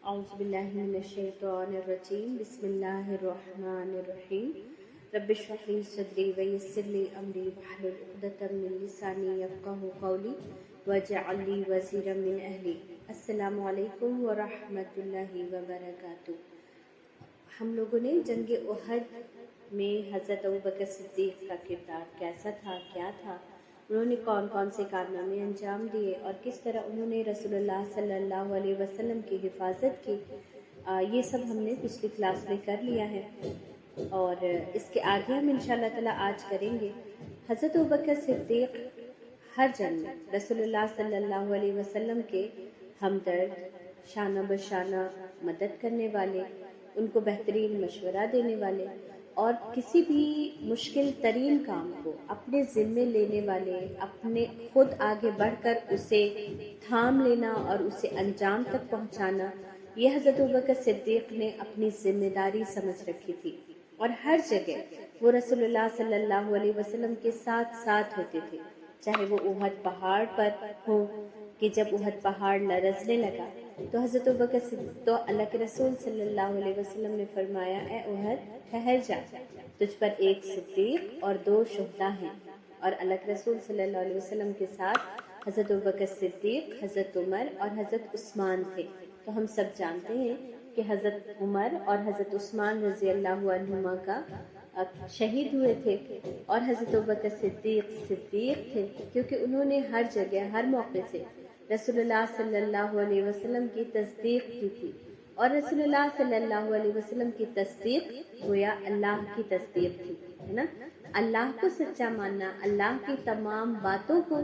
أعوذ بالله من الشيطان الرجيم بسم الله الرحمن الرحيم رب اشرح لي صدري ويسر لي أمري واحلل عقدة من لساني يفقهوا قولي واجعل لي وزيرا من أهلي السلام علیکم ورحمۃ اللہ وبرکاتہ۔ ہم لوگوں نے جنگ احد میں حضرت ابوبکر صدیق کا کردار کیسا تھا، کیا تھا، انہوں نے کون کون سے کارنامے انجام دیے اور کس طرح انہوں نے رسول اللہ صلی اللہ علیہ وسلم کی حفاظت کی، یہ سب ہم نے پچھلی کلاس میں کر لیا ہے اور اس کے آگے ہم انشاءاللہ تعالی آج کریں گے۔ حضرت ابوبکر صدیق ہر جنگ میں رسول اللہ صلی اللہ علیہ وسلم کے ہمدرد، شانہ بشانہ مدد کرنے والے، ان کو بہترین مشورہ دینے والے اور کسی بھی مشکل ترین کام کو اپنے ذمے لینے والے، اپنے خود آگے بڑھ کر اسے تھام لینا اور اسے انجام تک پہنچانا، یہ حضرت ابوبکر صدیق نے اپنی ذمہ داری سمجھ رکھی تھی اور ہر جگہ وہ رسول اللہ صلی اللہ علیہ وسلم کے ساتھ ساتھ ہوتے تھے، چاہے وہ احد پہاڑ پر ہو کہ جب احد پہاڑ لرزنے لگا تو حضرت ابوبکر صدیق تو اللہ کے رسول صلی اللہ علیہ وسلم نے فرمایا، اے احد ٹھہر جا، تجھ پر ایک صدیق اور 2 شہداء ہیں، اور اللہ کے رسول صلی اللہ علیہ وسلم کے ساتھ حضرت ابوبکر صدیق، حضرت عمر اور حضرت عثمان تھے۔ تو ہم سب جانتے ہیں کہ حضرت عمر اور حضرت عثمان رضی اللہ عنہما کا شہید ہوئے تھے اور حضرت ابوبکر صدیق تھے کیونکہ انہوں نے ہر جگہ ہر موقع سے رسول اللہ صلی اللہ علیہ وسلم کی تصدیق کی تھی، اور رسول اللہ صلی اللہ علیہ وسلم کی تصدیق گویا اللہ کی تصدیق تھی، ہے نا۔ اللہ کو سچا ماننا، اللہ کی تمام باتوں کو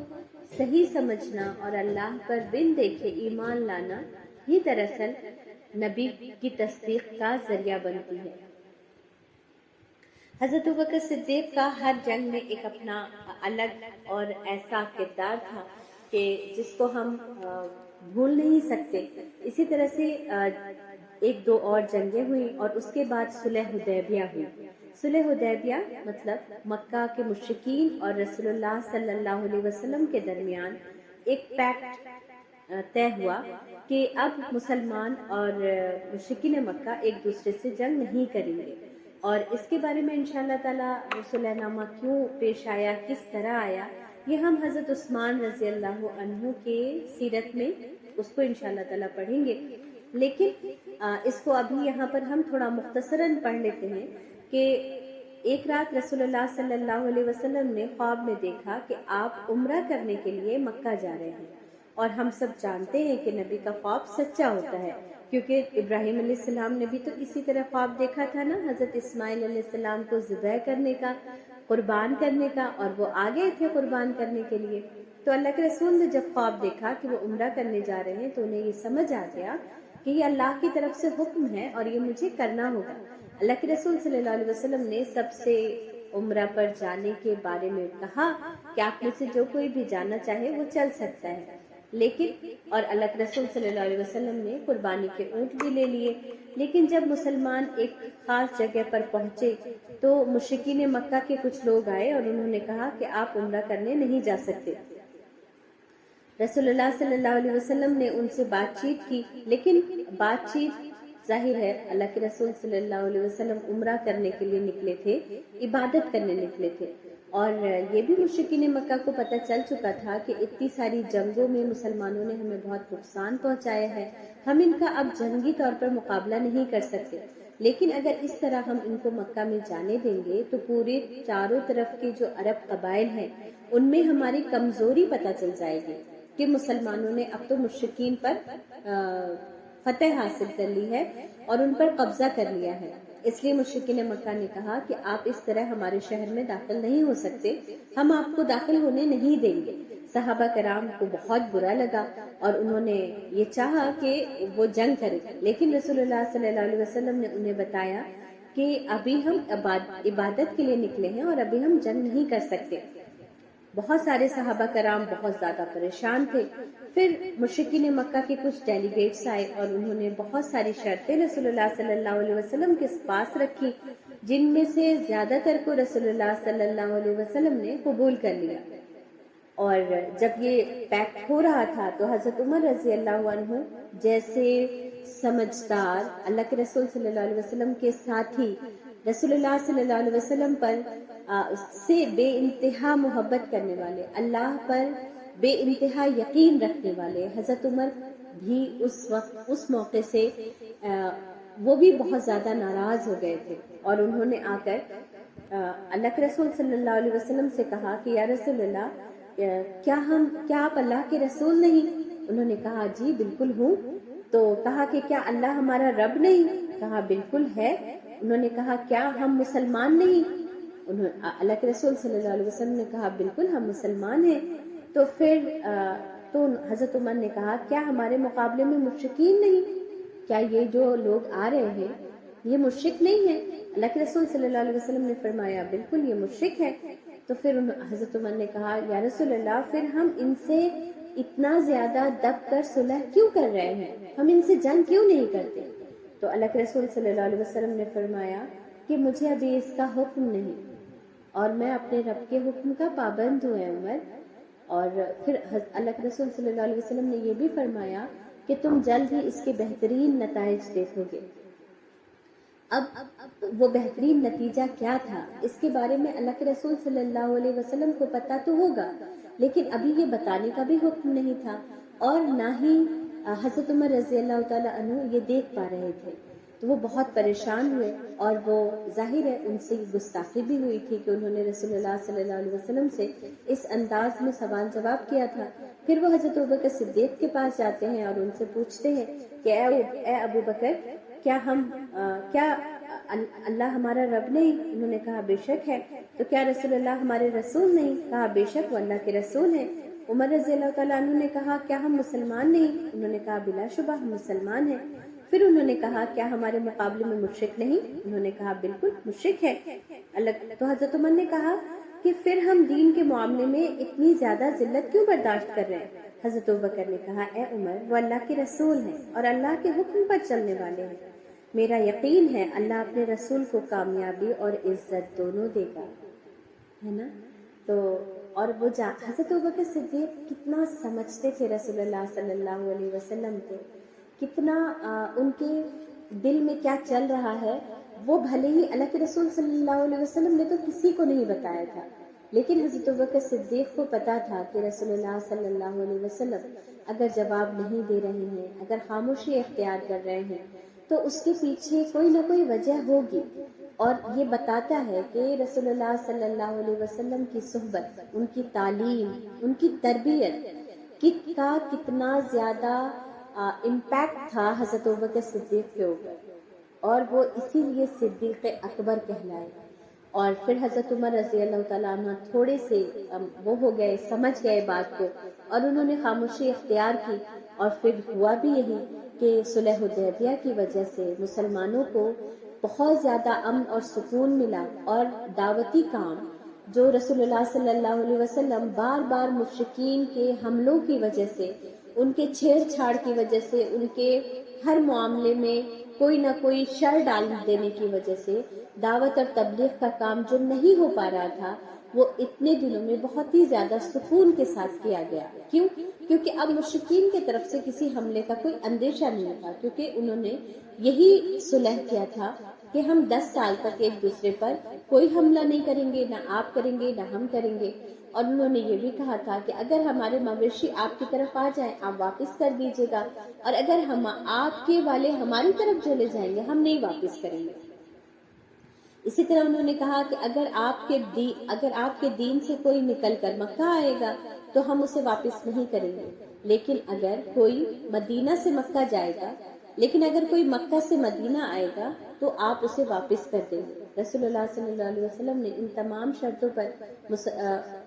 صحیح سمجھنا اور اللہ پر بن دیکھے ایمان لانا، یہ دراصل نبی کی تصدیق کا ذریعہ بنتی ہے۔ حضرت ابوبکر صدیق کا ہر جنگ میں ایک اپنا الگ اور ایسا کردار تھا کہ جس کو ہم بھول نہیں سکتے۔ اسی طرح سے 1-2 اور جنگیں ہوئیں اور اس کے بعد صلح حدیبیہ ہوئی۔ صلح حدیبیہ مطلب مکہ کے مشرکین اور رسول اللہ صلی اللہ علیہ وسلم کے درمیان ایک پیکٹ طے ہوا کہ اب مسلمان اور مشرکین مکہ ایک دوسرے سے جنگ نہیں کریں گے، اور اس کے بارے میں انشاءاللہ تعالیٰ صلح نامہ کیوں پیش آیا، کس طرح آیا، یہ ہم حضرت عثمان رضی اللہ عنہ کے سیرت میں اس کو انشاءاللہ تعالیٰ پڑھیں گے، لیکن اس کو ابھی یہاں پر ہم تھوڑا مختصراً پڑھ لیتے ہیں کہ ایک رات رسول اللہ صلی اللہ علیہ وسلم نے خواب میں دیکھا کہ آپ عمرہ کرنے کے لیے مکہ جا رہے ہیں، اور ہم سب جانتے ہیں کہ نبی کا خواب سچا ہوتا ہے کیونکہ ابراہیم علیہ السلام نے بھی تو اسی طرح خواب دیکھا تھا نا، حضرت اسماعیل علیہ السلام کو ذبح کرنے کا، قربان کرنے کا، اور وہ آگے تھے قربان کرنے کے لیے۔ تو اللہ کے رسول نے جب خواب دیکھا کہ وہ عمرہ کرنے جا رہے ہیں تو انہیں یہ سمجھ آ گیا کہ یہ اللہ کی طرف سے حکم ہے اور یہ مجھے کرنا ہوگا۔ اللہ کے رسول صلی اللہ علیہ وسلم نے سب سے عمرہ پر جانے کے بارے میں کہا کہ آپ میں سے جو کوئی بھی جانا چاہے وہ چل سکتا ہے، لیکن اور اللہ کے رسول صلی اللہ علیہ وسلم نے قربانی کے اونٹ بھی لے لیے، لیکن جب مسلمان ایک خاص جگہ پر پہنچے تو مشرکین مکہ کے کچھ لوگ آئے اور انہوں نے کہا کہ آپ عمرہ کرنے نہیں جا سکتے۔ رسول اللہ صلی اللہ علیہ وسلم نے ان سے بات چیت کی، لیکن بات چیت ظاہر ہے اللہ کے رسول صلی اللہ علیہ وسلم عمرہ کرنے کے لیے نکلے تھے، عبادت کرنے نکلے تھے، اور یہ بھی مشرکین مکہ کو پتہ چل چکا تھا کہ اتنی ساری جنگوں میں مسلمانوں نے ہمیں بہت نقصان پہنچایا ہے، ہم ان کا اب جنگی طور پر مقابلہ نہیں کر سکتے، لیکن اگر اس طرح ہم ان کو مکہ میں جانے دیں گے تو پورے چاروں طرف کے جو عرب قبائل ہیں ان میں ہماری کمزوری پتہ چل جائے گی کہ مسلمانوں نے اب تو مشرکین پر فتح حاصل کر لی ہے اور ان پر قبضہ کر لیا ہے۔ اس لیے مشرکین مکہ نے کہا کہ آپ اس طرح ہمارے شہر میں داخل نہیں ہو سکتے، ہم آپ کو داخل ہونے نہیں دیں گے۔ صحابہ کرام کو بہت برا لگا اور انہوں نے یہ چاہا کہ وہ جنگ کرے، لیکن رسول اللہ صلی اللہ علیہ وسلم نے انہیں بتایا کہ ابھی ہم عبادت کے لیے نکلے ہیں اور ابھی ہم جنگ نہیں کر سکتے۔ بہت سارے صحابہ کرام بہت زیادہ پریشان تھے۔ پھر مشرکین مکہ کے کچھ ڈیلیگیٹس آئے اور انہوں نے بہت ساری شرطیں رسول اللہ صلی اللہ علیہ وسلم کے پاس رکھی، جن میں سے زیادہ تر کو رسول اللہ صلی اللہ علیہ وسلم نے قبول کر لیا۔ اور جب یہ پیکٹ ہو رہا تھا تو حضرت عمر رضی اللہ عنہ جیسے سمجھدار، اللہ کے رسول صلی اللہ علیہ وسلم کے ساتھی، رسول اللہ صلی اللہ علیہ وسلم پر سے بے انتہا محبت کرنے والے، اللہ پر بے انتہا یقین رکھنے والے حضرت عمر بھی اس وقت اس موقع سے وہ بھی بہت زیادہ ناراض ہو گئے تھے، اور انہوں نے آ کر اللہ کے رسول صلی اللہ علیہ وسلم سے کہا کہ یا رسول اللہ کیا آپ اللہ کے رسول نہیں؟ انہوں نے کہا جی بالکل ہوں۔ تو کہا کہ کیا اللہ ہمارا رب نہیں؟ کہا بالکل ہے۔ انہوں نے کہا کیا ہم مسلمان نہیں؟ اللہ کے رسول صلی اللہ علیہ وسلم نے کہا بالکل ہم مسلمان ہیں۔ تو پھر تو حضرت عمر نے کہا کیا ہمارے مقابلے میں مشرکین نہیں؟ کیا یہ جو لوگ آ رہے ہیں یہ مشرک نہیں ہے؟ اللہ کے رسول صلی اللہ علیہ وسلم نے فرمایا بالکل یہ مشرک ہے۔ تو پھر حضرت عمر نے کہا یا رسول اللہ پھر ہم ان سے اتنا زیادہ دب کر صلح کیوں کر رہے ہیں؟ ہم ان سے جنگ کیوں نہیں کرتے؟ تو اللہ کے رسول صلی اللہ علیہ وسلم نے فرمایا کہ مجھے ابھی اس کا حکم نہیں، اور میں اپنے رب کے حکم کا پابند ہوں عمر۔ اور پھر اللہ کے رسول صلی اللہ علیہ وسلم نے یہ بھی فرمایا کہ تم جلد ہی اس کے بہترین نتائج دیکھو گے۔ اب وہ بہترین نتیجہ کیا تھا اس کے بارے میں اللہ کے رسول صلی اللہ علیہ وسلم کو پتا تو ہوگا، لیکن ابھی یہ بتانے کا بھی حکم نہیں تھا، اور نہ ہی حضرت عمر رضی اللہ تعالیٰ عنہ یہ دیکھ پا رہے تھے۔ تو وہ بہت پریشان ہوئے، اور وہ ظاہر ہے ان سے گستاخی بھی ہوئی تھی کہ انہوں نے رسول اللہ صلی اللہ علیہ وسلم سے اس انداز میں سوال جواب کیا تھا۔ پھر وہ حضرت ابوبکر صدیق کے پاس جاتے ہیں اور ان سے پوچھتے ہیں کہ اے ابو بکر کیا اللہ ہمارا رب نہیں؟ انہوں نے کہا بے شک ہے۔ تو کیا رسول اللہ ہمارے رسول نہیں؟ کہا بے شک وہ اللہ کے رسول ہیں۔ عمر رضی اللہ تعالیٰ عنہ نے کہا کیا ہم مسلمان نہیں؟ انہوں نے کہا بلا شبہ ہم مسلمان ہیں۔ پھر انہوں نے کہا کیا ہمارے مقابلے میں مشرک نہیں؟ انہوں نے کہا بالکل مشرک ہے۔ تو حضرت عمر نے کہا کہ پھر ہم دین کے معاملے میں اتنی زیادہ ذلت کیوں برداشت کر رہے ہیں؟ حضرت ابوبکر نے کہا اے عمر وہ اللہ کے رسول ہیں اور اللہ کے حکم پر چلنے والے ہیں، میرا یقین ہے اللہ اپنے رسول کو کامیابی اور عزت دونوں دے گا، ہے نا۔ تو اور وہ حضرت ابوبکر صدیق کتنا سمجھتے تھے رسول اللہ صلی اللہ علیہ وسلم کو، کتنا ان کے دل میں کیا چل رہا ہے وہ بھلے ہی اللہ کے رسول صلی اللہ علیہ وسلم نے تو کسی کو نہیں بتایا تھا، لیکن حضرت ابوبکر صدیق کو پتا تھا کہ رسول اللہ صلی اللہ علیہ وسلم اگر جواب نہیں دے رہے ہیں، اگر خاموشی اختیار کر رہے ہیں تو اس کے پیچھے کوئی نہ کوئی وجہ ہوگی، اور یہ بتاتا ہے کہ رسول اللہ صلی اللہ علیہ وسلم کی صحبت، ان کی تعلیم، ان کی تربیت کا کتنا زیادہ امپیکٹ تھا حضرت ابوبکر صدیق کے اوپر، اور وہ اسی لیے صدیق اکبر کہلائے۔ اور پھر حضرت عمر رضی اللہ تعالیٰ عنہ تھوڑے سے وہ ہو گئے، سمجھ گئے بات کو، اور انہوں نے خاموشی اختیار کی، اور پھر ہوا بھی یہی کہ صلح حدیبیہ کی وجہ سے مسلمانوں کو بہت زیادہ امن اور سکون ملا، اور دعوتی کام جو رسول اللہ صلی اللہ علیہ وسلم بار بار مشرکین کے حملوں کی وجہ سے، ان کے چھیڑ چھاڑ کی وجہ سے، ان کے ہر معاملے میں کوئی نہ کوئی شر ڈال دینے کی وجہ سے دعوت اور تبلیغ کا کام جو نہیں ہو پا رہا تھا وہ اتنے دنوں میں بہت ہی زیادہ سکون کے ساتھ کیا گیا۔ کیوں؟ کیونکہ اب مشرکین کی طرف سے کسی حملے کا کوئی اندیشہ نہیں تھا، کیونکہ انہوں نے یہی صلح کیا تھا کہ ہم 10 سال تک ایک دوسرے پر کوئی حملہ نہیں کریں گے، نہ آپ کریں گے نہ ہم کریں گے، اور انہوں نے یہ بھی کہا تھا کہ اگر ہمارے مویشی آپ کی طرف آ جائیں آپ واپس کر دیجیے گا، اور اگر ہم آپ کے والے ہماری طرف چلے جائیں گے ہم نہیں واپس کریں گے۔ اسی طرح انہوں نے کہا کہ اگر آپ کے دین سے کوئی نکل کر مکہ آئے گا تو ہم اسے واپس نہیں کریں گے، لیکن اگر کوئی مدینہ سے مکہ جائے گا، لیکن اگر کوئی مکہ سے مدینہ آئے گا تو آپ اسے واپس کر دیں گے۔ رسول اللہ صلی اللہ علیہ وسلم نے ان تمام شرطوں پر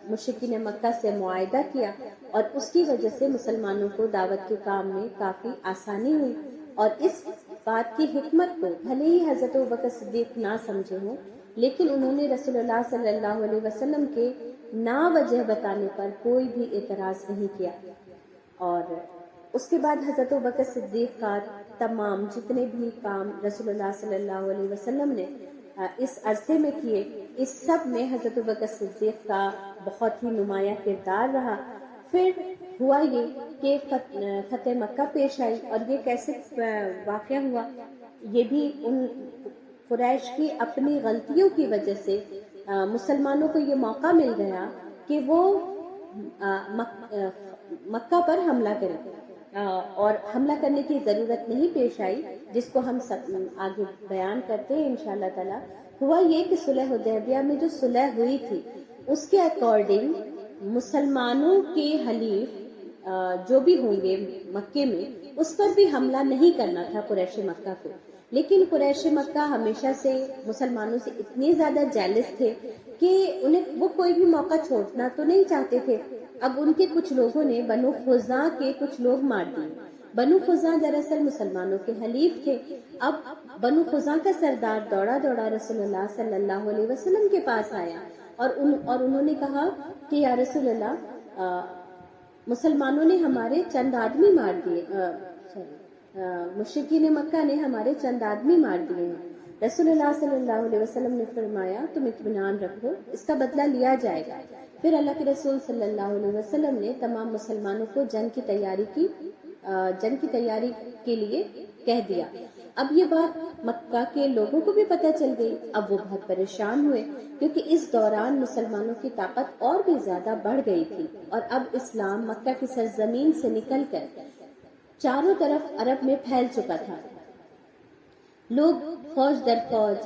مشرکین مکہ سے معاہدہ کیا، اور اس کی وجہ سے مسلمانوں کو دعوت کے کام میں کافی آسانی ہوئی، اور اس بات کی حکمت کو بھلے ہی حضرت ابوبکر صدیق نہ سمجھے ہوں، لیکن انہوں نے رسول اللہ صلی اللہ علیہ وسلم کے نا وجہ بتانے پر کوئی بھی اعتراض نہیں کیا۔ اور اس کے بعد حضرت ابوبکر صدیق کا تمام جتنے بھی کام رسول اللہ صلی اللہ علیہ وسلم نے اس عرصے میں کیے، اس سب میں حضرت ابوبکر صدیق کا بہت ہی نمایاں کردار رہا۔ پھر ہوا یہ کہ فتح مکہ پیش آئی، اور یہ کیسے واقعہ ہوا، یہ بھی ان قریش کی اپنی غلطیوں کی وجہ سے مسلمانوں کو یہ موقع مل گیا کہ وہ مکہ پر حملہ کریں، اور حملہ کرنے کی ضرورت نہیں پیش آئی، جس کو ہم آگے بیان کرتے ہیں انشاءاللہ تعالی۔ ہوا یہ کہ صلح حدیبیہ میں جو صلح ہوئی تھی اس کے اکارڈنگ مسلمانوں کے حلیف جو بھی ہوں گے مکے میں، اس پر بھی حملہ نہیں کرنا تھا قریش مکہ کو، لیکن قریش مکہ ہمیشہ سے مسلمانوں سے اتنے زیادہ جیلس تھے کہ وہ کوئی بھی موقع چھوڑنا تو نہیں چاہتے تھے۔ اب ان کے کچھ لوگوں نے بنو خزاع کے کچھ لوگ مار دیے۔ بنو خزاع دراصل مسلمانوں کے حلیف تھے۔ اب بنو خزاع کا سردار دوڑا دوڑا رسول اللہ صلی اللہ علیہ وسلم کے پاس آیا، اور انہوں نے کہا کہ یا رسول اللہ، مسلمانوں نے ہمارے چند آدمی مار دیے، مشرکین مکہ نے ہمارے چند آدمی مار دیے ہیں۔ رسول اللہ صلی اللہ علیہ وسلم نے فرمایا تم اطمینان رکھو، اس کا بدلہ لیا جائے گا۔ پھر اللہ کے رسول صلی اللہ علیہ وسلم نے تمام مسلمانوں کو جنگ کی تیاری کے لیے کہہ دیا۔ اب یہ بات مکہ کے لوگوں کو بھی پتہ چل گئی۔ اب وہ بہت پریشان ہوئے، کیونکہ اس دوران مسلمانوں کی طاقت اور بھی زیادہ بڑھ گئی تھی، اور اب اسلام مکہ کی سرزمین سے نکل کر چاروں طرف عرب میں پھیل چکا تھا۔ لوگ فوج در فوج،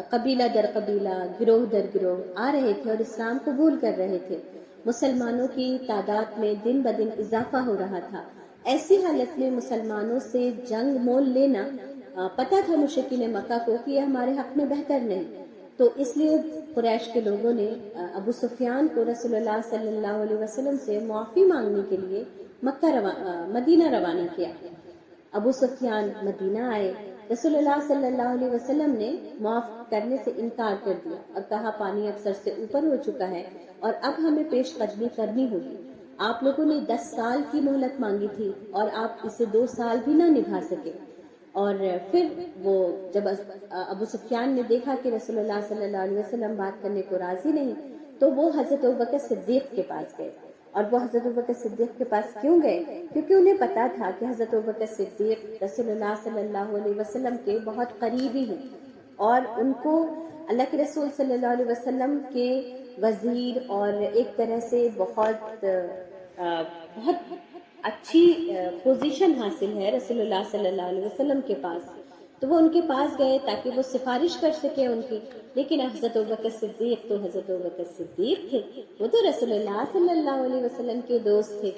قبیلہ در قبیلہ، گروہ در گروہ آ رہے تھے اور اسلام قبول کر رہے تھے۔ مسلمانوں کی تعداد میں دن بدن اضافہ ہو رہا تھا۔ ایسی حالت میں مسلمانوں سے جنگ مول لینا پتہ تھا مشرکین مکہ کو کہ یہ ہمارے حق میں بہتر نہیں، تو اس لیے قریش کے لوگوں نے ابو سفیان کو رسول اللہ صلی اللہ علیہ وسلم سے معافی مانگنے کے لیے مدینہ روانہ کیا۔ ابو سفیان مدینہ آئے، رسول اللہ صلی اللہ علیہ وسلم نے معاف کرنے سے انکار کر دیا اور کہا پانی اب سر سے اوپر ہو چکا ہے اور اب ہمیں پیش قدمی کرنی ہوگی۔ آپ لوگوں نے 10 سال کی مہلت مانگی تھی اور آپ اسے 2 سال بھی نہ نبھا سکے۔ اور پھر وہ جب ابو سفیان نے دیکھا کہ رسول اللہ صلی اللہ علیہ وسلم بات کرنے کو راضی نہیں، تو وہ حضرت ابوبکر صدیق کے پاس گئے۔ اور وہ حضرت ابوبکر صدیق کے پاس کیوں گئے؟ کیونکہ انہیں پتا تھا کہ حضرت ابوبکر صدیق رسول اللہ صلی اللہ علیہ وسلم کے بہت قریبی ہیں، اور ان کو اللہ کے رسول صلی اللہ علیہ وسلم کے وزیر اور ایک طرح سے بہت اچھی پوزیشن حاصل ہے رسول اللہ صلی اللہ علیہ وسلم کے پاس، تو وہ ان کے پاس گئے تاکہ وہ سفارش کر سکے ان کی۔ لیکن حضرت ابوبکر صدیق تو حضرت ابوبکر صدیق تھے، وہ تو رسول اللہ صلی اللہ علیہ وسلم کے دوست تھے،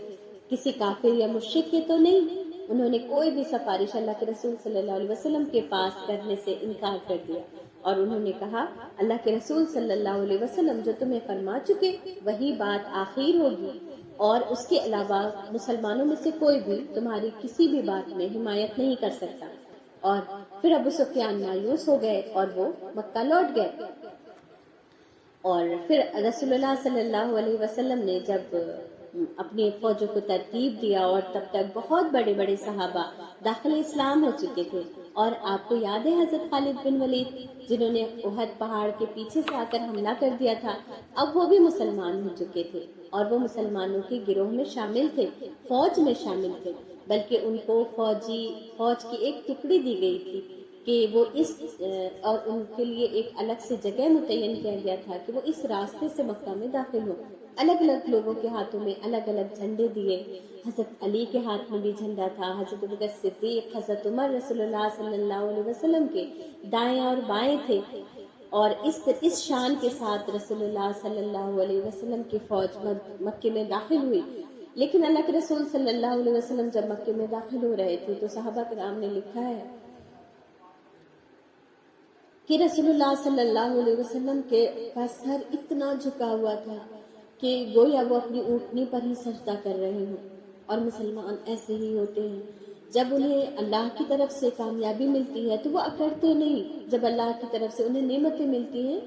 کسی کافر یا مشرک کے تو نہیں۔ انہوں نے کوئی بھی سفارش اللہ کے رسول صلی اللہ علیہ وسلم کے پاس کرنے سے انکار کر دیا، اور انہوں نے کہا اللہ کے رسول صلی اللہ علیہ وسلم جو تمہیں فرما چکے وہی بات آخر ہوگی، اور اس کے علاوہ مسلمانوں میں سے کوئی بھی تمہاری کسی بھی بات میں حمایت نہیں کر سکتا۔ اور پھر ابو سفیان مایوس ہو گئے اور وہ مکہ لوٹ گئے۔ اور پھر رسول اللہ صلی اللہ علیہ وسلم نے جب اپنی فوجوں کو ترتیب دیا، اور تب تک بہت بڑے بڑے صحابہ داخل اسلام ہو چکے تھے، اور آپ کو یاد ہے حضرت خالد بن ولید جنہوں نے احد پہاڑ کے پیچھے سے آ کر حملہ کر دیا تھا، اب وہ بھی مسلمان ہو چکے تھے، اور وہ مسلمانوں کے گروہ میں شامل تھے، فوج میں شامل تھے، بلکہ ان کو فوج کی ایک ٹکڑی دی گئی تھی کہ وہ اور ان کے لیے ایک الگ سے جگہ متعین کیا گیا تھا کہ وہ اس راستے سے مکہ میں داخل ہو۔ الگ الگ لوگوں کے ہاتھوں میں الگ الگ جھنڈے دیے، حضرت علی کے ہاتھ میں بھی جھنڈا تھا، حضرت ابوبکر صدیق، حضرت عمر رسول اللہ صلی اللہ علیہ وسلم کے دائیں اور بائیں تھے، اور اس شان کے ساتھ رسول اللہ صلی اللہ علیہ وسلم کی فوج مکے میں داخل ہوئی۔ لیکن اللہ کے رسول صلی اللہ علیہ وسلم جب مکے میں داخل ہو رہے تھے تو صحابہ کرام نے لکھا ہے کہ رسول اللہ صلی اللہ علیہ وسلم کا سر اتنا جھکا ہوا تھا کہ گویا وہ اپنی اونٹنی پر ہی سجدہ کر رہے ہوں، اور مسلمان ایسے ہی ہوتے ہیں، جب انہیں اللہ کی طرف سے کامیابی ملتی ہے تو وہ اکڑتے نہیں، جب اللہ کی طرف سے انہیں نعمتیں ملتی ہیں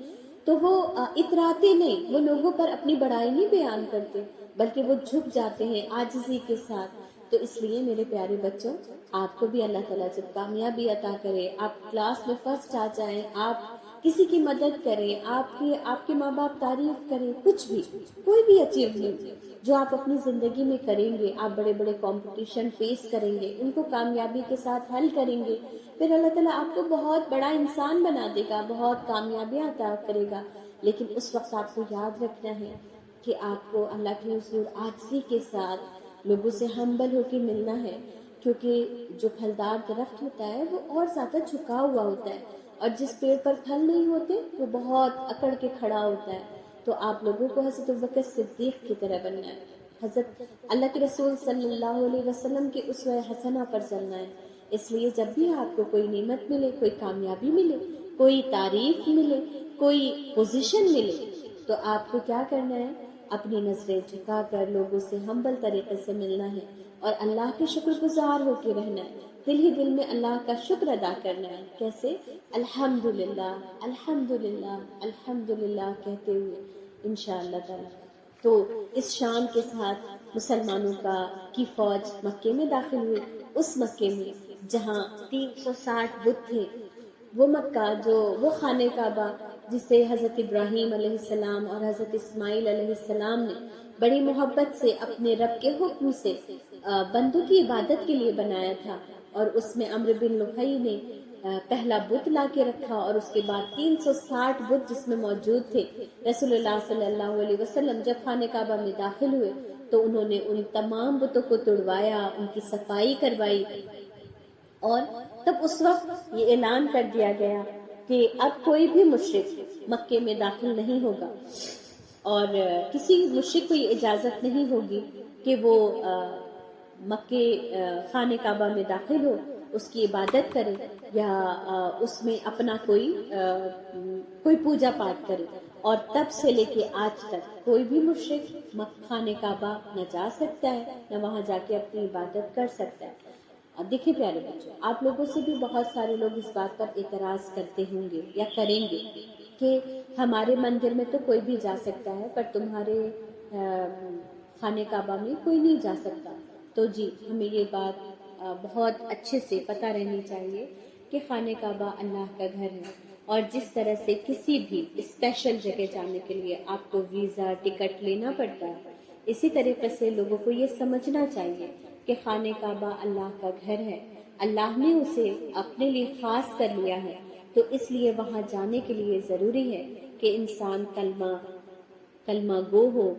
تو وہ اتراتے نہیں، وہ لوگوں پر اپنی بڑائی نہیں بیان کرتے بلکہ وہ جھک جاتے ہیں عاجزی کے ساتھ۔ تو اس لیے میرے پیارے بچوں، آپ کو بھی اللہ تعالیٰ جب کامیابی عطا کرے، آپ کلاس میں فرسٹ آ جائیں، آپ کسی کی مدد کریں، آپ کے ماں باپ تعریف کریں، کچھ بھی، کوئی بھی اچیومنٹ جو آپ اپنی زندگی میں کریں گے، آپ بڑے بڑے کمپٹیشن فیس کریں گے، ان کو کامیابی کے ساتھ حل کریں گے، پھر اللہ تعالیٰ آپ کو بہت بڑا انسان بنا دے گا، بہت کامیابیاں عطا کرے گا. لیکن اس وقت آپ کو یاد رکھنا ہے کہ آپ کو اللہ کے حضور عاجزی کے ساتھ لوگوں سے ہمبل ہو کے ملنا ہے، کیونکہ جو پھلدار درخت ہوتا ہے وہ اور زیادہ جھکا ہوا ہوتا ہے، اور جس پیڑ پر پھل نہیں ہوتے وہ بہت اکڑ کے کھڑا ہوتا ہے. تو آپ لوگوں کو حضرت ابوبکر صدیق کی طرح بننا ہے، حضرت اللہ کے رسول صلی اللہ علیہ وسلم کے اسوہ حسنہ پر چلنا ہے. اس لیے جب بھی آپ کو کوئی نعمت ملے، کوئی کامیابی ملے، کوئی تعریف ملے، کوئی پوزیشن ملے، تو آپ کو کیا کرنا ہے؟ اپنی نظریں جھکا کر لوگوں سے ہمبل طریقے سے ملنا ہے اور اللہ کے شکر گزار ہو کے رہنا ہے. دل ہی دل میں اللہ کا شکر ادا کرنا ہے. کیسے؟ الحمدللہ الحمدللہ الحمدللہ کہتے ہوئے انشاءاللہ تعالی. تو اس شان کے ساتھ مسلمانوں کی فوج مکے میں داخل ہوئی، اس مکے میں جہاں 360 بت تھے، وہ مکہ وہ خانہ کعبہ جسے حضرت ابراہیم علیہ السلام اور حضرت اسماعیل علیہ السلام نے بڑی محبت سے اپنے رب کے حکم سے بندوں کی عبادت کے لیے بنایا تھا، اور اس میں عمرو بن لحی نے پہلا بت لا کے رکھا، اور اس کے بعد 360 بت جس میں موجود تھے. رسول اللہ صلی اللہ علیہ وسلم جب خانہ کعبہ میں داخل ہوئے تو انہوں نے ان تمام بتوں کو توڑوایا، ان کی صفائی کروائی، اور تب اس وقت یہ اعلان کر دیا گیا کہ اب کوئی بھی مشرک مکے میں داخل نہیں ہوگا، اور کسی مشرک کو یہ اجازت نہیں ہوگی کہ وہ مکے خانہ کعبہ میں داخل ہو، اس کی عبادت کرے یا اس میں اپنا کوئی پوجا پاٹ کرے. اور تب سے لے کے آج تک کوئی بھی مشرک خانہ کعبہ نہ جا سکتا ہے، نہ وہاں جا کے اپنی عبادت کر سکتا ہے. دیکھیں پیارے بچوں، آپ لوگوں سے بھی بہت سارے لوگ اس بات پر اعتراض کرتے ہوں گے یا کریں گے کہ ہمارے مندر میں تو کوئی بھی جا سکتا ہے پر تمہارے خانہ کعبہ میں کوئی نہیں جا سکتا. تو جی، ہمیں یہ بات بہت اچھے سے پتہ رہنی چاہیے کہ خانہ کعبہ اللہ کا گھر ہے، اور جس طرح سے کسی بھی اسپیشل جگہ جانے کے لیے آپ کو ویزا ٹکٹ لینا پڑتا ہے، اسی طریقے سے لوگوں کو یہ سمجھنا چاہیے کہ خانہ کعبہ اللہ کا گھر ہے، اللہ نے اسے اپنے لیے خاص کر لیا ہے. تو اس لیے وہاں جانے کے لیے ضروری ہے کہ انسان کلمہ گو ہو،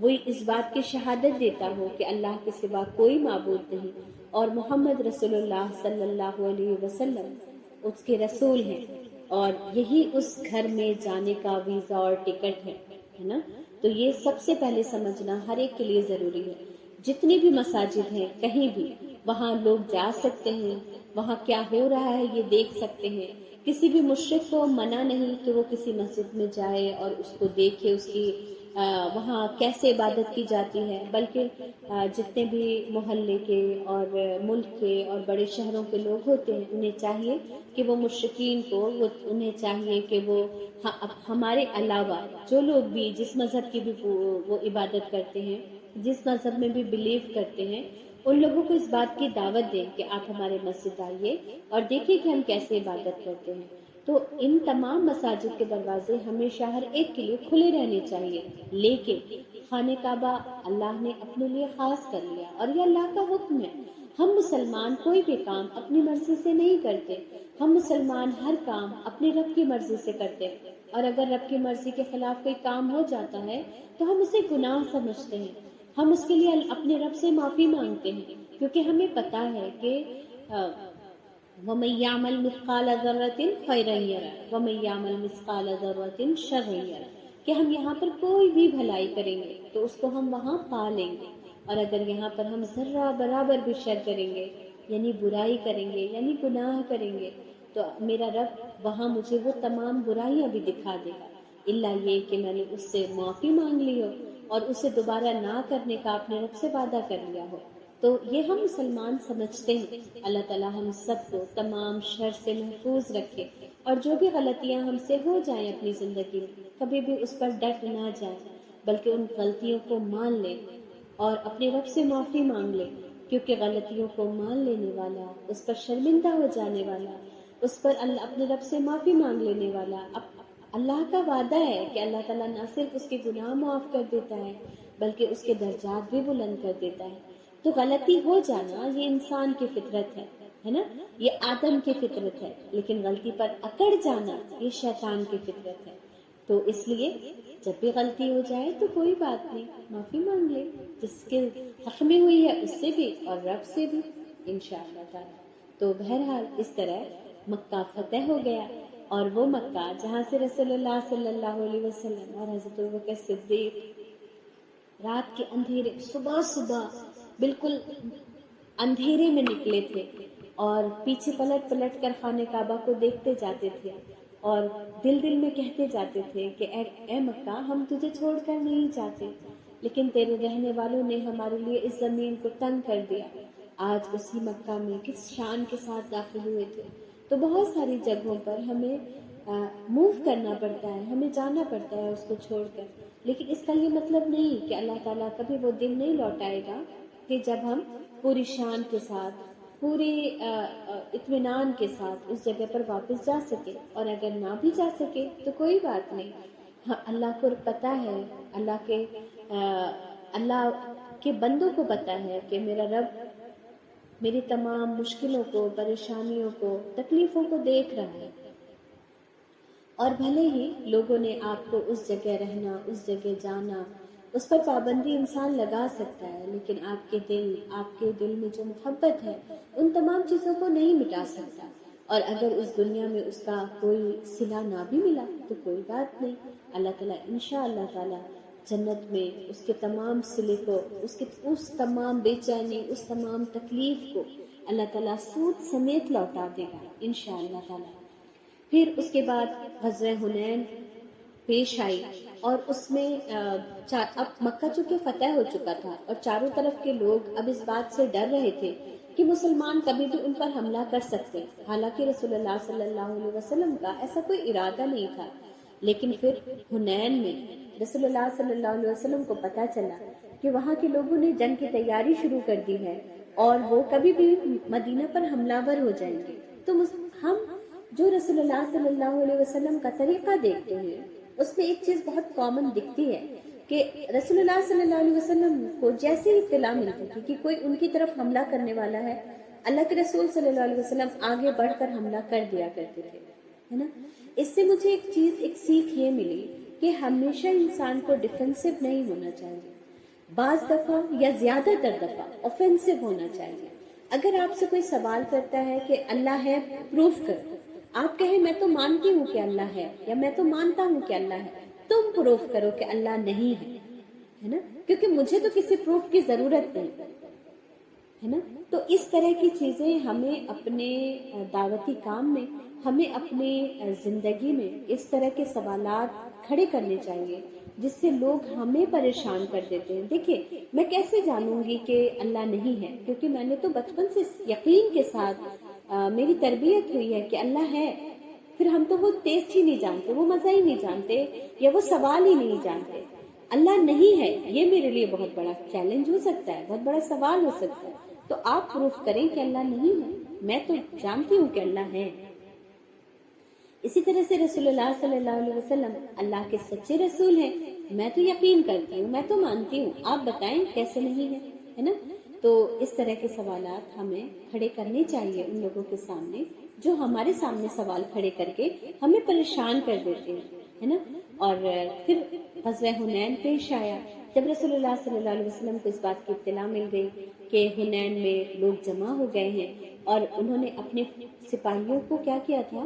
وہی اس بات کی شہادت دیتا ہو کہ اللہ کے سوا کوئی معبود نہیں، اور محمد رسول اللہ صلی اللہ علیہ وسلم اس کے رسول ہیں، اور یہی اس گھر میں جانے کا ویزا اور ٹکٹ ہے نا. تو یہ سب سے پہلے سمجھنا ہر ایک کے لیے ضروری ہے. جتنی بھی مساجد ہیں کہیں بھی، وہاں لوگ جا سکتے ہیں، وہاں کیا ہو رہا ہے یہ دیکھ سکتے ہیں. کسی بھی مشرک کو منع نہیں کہ وہ کسی مسجد میں جائے اور اس کو دیکھے، اس کی وہاں کیسے عبادت کی جاتی ہے. بلکہ جتنے بھی محلے کے اور ملک کے اور بڑے شہروں کے لوگ ہوتے ہیں، انہیں چاہیے کہ وہ مشرکین کو انہیں چاہیے کہ وہ ہمارے علاوہ جو لوگ بھی جس مذہب کی بھی وہ عبادت کرتے ہیں، جس مذہب میں بھی بلیو کرتے ہیں، ان لوگوں کو اس بات کی دعوت دیں کہ آپ ہمارے مسجد آئیے اور دیکھیں کہ ہم کیسے عبادت کرتے ہیں. تو ان تمام مساجد کے دروازے ہمیشہ ہر ایک کے لیے کھلے رہنے چاہیے. لیکن خانہ کعبہ اللہ نے اپنے لیے خاص کر لیا، اور یہ اللہ کا حکم ہے. ہم مسلمان کوئی بھی کام اپنی مرضی سے نہیں کرتے، ہم مسلمان ہر کام اپنے رب کی مرضی سے کرتے ہیں، اور اگر رب کی مرضی کے خلاف کوئی کام ہو جاتا ہے تو ہم اسے گناہ سمجھتے ہیں، ہم اس کے لیے اپنے رب سے معافی مانگتے ہیں، کیونکہ ہمیں پتا ہے کہ وَمَن يَعْمَلْ مِثْقَالَ ذَرَّةٍ خَيْرًا يَرَهُ وَمَن يَعْمَلْ مِثْقَالَ ذَرَّةٍ شَرًّا يَرَهُ، کہ ہم یہاں پر کوئی بھی بھلائی کریں گے تو اس کو ہم وہاں پا لیں گے، اور اگر یہاں پر ہم ذرہ برابر بھی شر کریں گے، یعنی برائی کریں گے، یعنی گناہ کریں گے، تو میرا رب وہاں مجھے وہ تمام برائیاں بھی دکھا دے گا، الا یہ کہ میں نے اس سے معافی مانگ لی ہو اور اسے دوبارہ نہ کرنے کا اپنے رب سے وعدہ کر لیا ہو. تو یہ ہم مسلمان سمجھتے ہیں. اللہ تعالیٰ ہم سب کو تمام شر سے محفوظ رکھے، اور جو بھی غلطیاں ہم سے ہو جائیں اپنی زندگی میں، کبھی بھی اس پر ڈٹ نہ جائیں، بلکہ ان غلطیوں کو مان لیں اور اپنے رب سے معافی مانگ لیں، کیونکہ غلطیوں کو مان لینے والا، اس پر شرمندہ ہو جانے والا اس پر اللہ اپنے رب سے معافی مانگ لینے والا. اللہ کا وعدہ ہے کہ اللہ تعالیٰ نہ صرف اس کے گناہ معاف کر دیتا ہے بلکہ اس کے درجات بھی بلند کر دیتا ہے. تو غلطی ہو جانا یہ انسان کی فطرت ہے نا، یہ آدم کی فطرت ہے، لیکن غلطی پر اکڑ جانا یہ شیطان کی فطرت ہے. تو اس لیے جب بھی غلطی ہو جائے تو کوئی بات نہیں، معافی مانگ لے، جس کے حق میں ہوئی ہے اس سے بھی اور رب سے بھی انشاءاللہ تعالی. تو بہرحال اس طرح مکہ فتح ہو گیا، اور وہ مکہ جہاں سے رسول اللہ صلی اللہ علیہ وسلم اور حضرت ابوبکر صدیق رات کے اندھیرے صبح بالکل اندھیرے میں نکلے تھے اور پیچھے پلٹ پلٹ کر خانہ کعبہ کو دیکھتے جاتے تھے اور دل میں کہتے جاتے تھے کہ اے مکہ، ہم تجھے چھوڑ کر نہیں جاتے، لیکن تیرے رہنے والوں نے ہمارے لیے اس زمین کو تنگ کر دیا. آج اسی مکہ میں کس شان کے ساتھ داخل ہوئے تھے. تو بہت ساری جگہوں پر ہمیں موو کرنا پڑتا ہے، ہمیں جانا پڑتا ہے اس کو چھوڑ کر، لیکن اس کا یہ مطلب نہیں کہ اللہ تعالیٰ کبھی وہ دن نہیں لوٹائے گا کہ جب ہم پوری شان کے ساتھ، پوری اطمینان کے ساتھ اس جگہ پر واپس جا سکے. اور اگر نہ بھی جا سکے تو کوئی بات نہیں، ہاں اللہ کو پتہ ہے، اللہ کے بندوں کو پتہ ہے کہ میرا رب میری تمام مشکلوں کو، پریشانیوں کو، تکلیفوں کو دیکھ رہا ہے. اور بھلے ہی لوگوں نے آپ کو اس جگہ رہنا، اس جگہ جانا، اس پر پابندی انسان لگا سکتا ہے، لیکن آپ کے دل میں جو محبت ہے ان تمام چیزوں کو نہیں مٹا سکتا. اور اگر اس دنیا میں اس کا کوئی صلہ نہ بھی ملا تو کوئی بات نہیں، اللہ تعالیٰ انشاءاللہ تعالیٰ جنت میں اس کے تمام صلے کو، اس تمام بے چینی، اس تمام تکلیف کو اللہ تعالیٰ سود سمیت لوٹا دے گا انشاءاللہ تعالیٰ. پھر اس کے بعد غزوہ حنین پیش آئی، اور اس میں اب مکہ چونکہ فتح ہو چکا تھا اور چاروں طرف کے لوگ اب اس بات سے ڈر رہے تھے کہ مسلمان کبھی بھی ان پر حملہ کر سکتے. حالانکہ رسول اللہ صلی اللہ علیہ وسلم کا ایسا کوئی ارادہ نہیں تھا، لیکن پھر حنین میں رسول اللہ صلی اللہ علیہ وسلم کو پتہ چلا کہ وہاں کے لوگوں نے جنگ کی تیاری شروع کر دی ہے اور وہ کبھی بھی مدینہ پر حملہ ور ہو جائیں گے. تو ہم جو رسول اللہ صلی اللہ علیہ وسلم کا طریقہ دیکھتے ہیں اس میں ایک چیز بہت کامن دکھتی ہے کہ رسول اللہ صلی اللہ علیہ وسلم کو جیسے اطلاع ملتی تھی کہ کوئی ان کی طرف حملہ کرنے والا ہے، اللہ کے رسول صلی اللہ علیہ وسلم آگے بڑھ کر حملہ کر دیا کرتے تھے، ہے نا. اس سے مجھے ایک سیکھ یہ ملی کہ ہمیشہ انسان کو ڈیفینسو نہیں ہونا چاہیے، بعض دفعہ یا زیادہ تر دفعہ اوفینسو ہونا چاہیے. اگر آپ سے کوئی سوال کرتا ہے کہ اللہ ہے پروف کر، آپ کہیں میں تو مانتی ہوں کہ اللہ ہے، یا میں تو مانتا ہوں کہ اللہ ہے، تم پروف کرو کہ اللہ نہیں ہے نا، کیونکہ مجھے تو کسی پروف کی ضرورت نہیں ہے نا. تو اس طرح کی چیزیں ہمیں اپنے دعوتی کام میں، ہمیں اپنے زندگی میں اس طرح کے سوالات کھڑے کرنے چاہیے جس سے لوگ ہمیں پریشان کر دیتے ہیں. دیکھیں، میں کیسے جانوں گی کہ اللہ نہیں ہے؟ کیونکہ میں نے تو بچپن سے یقین کے ساتھ میری تربیت ہوئی ہے کہ اللہ ہے. پھر ہم تو وہ ٹیسٹ ہی نہیں جانتے، وہ مزہ ہی نہیں جانتے، یا وہ سوال ہی نہیں جانتے. اللہ نہیں ہے یہ میرے لیے بہت بڑا چیلنج ہو سکتا ہے، بہت بڑا سوال ہو سکتا ہے. تو آپ پروف کریں کہ اللہ نہیں ہے. میں تو جانتی ہوں کہ اللہ ہے. اسی طرح سے رسول اللہ صلی اللہ علیہ وسلم اللہ کے سچے رسول ہیں، میں تو یقین کرتی ہوں، میں تو مانتی ہوں، آپ بتائیں کیسے نہیں ہے نا. تو اس طرح کے سوالات ہمیں کھڑے کرنے چاہیے ان لوگوں کے سامنے جو ہمارے سامنے سوال کھڑے کر کے ہمیں پریشان کر دیتے ہیں، ہے نا. اور پھر غزوہ حنین پیش آیا. جب رسول اللہ صلی اللہ علیہ وسلم کو اس بات کی اطلاع مل گئی کہ حنین میں لوگ جمع ہو گئے ہیں، اور انہوں نے اپنے سپاہیوں کو کیا کیا تھا،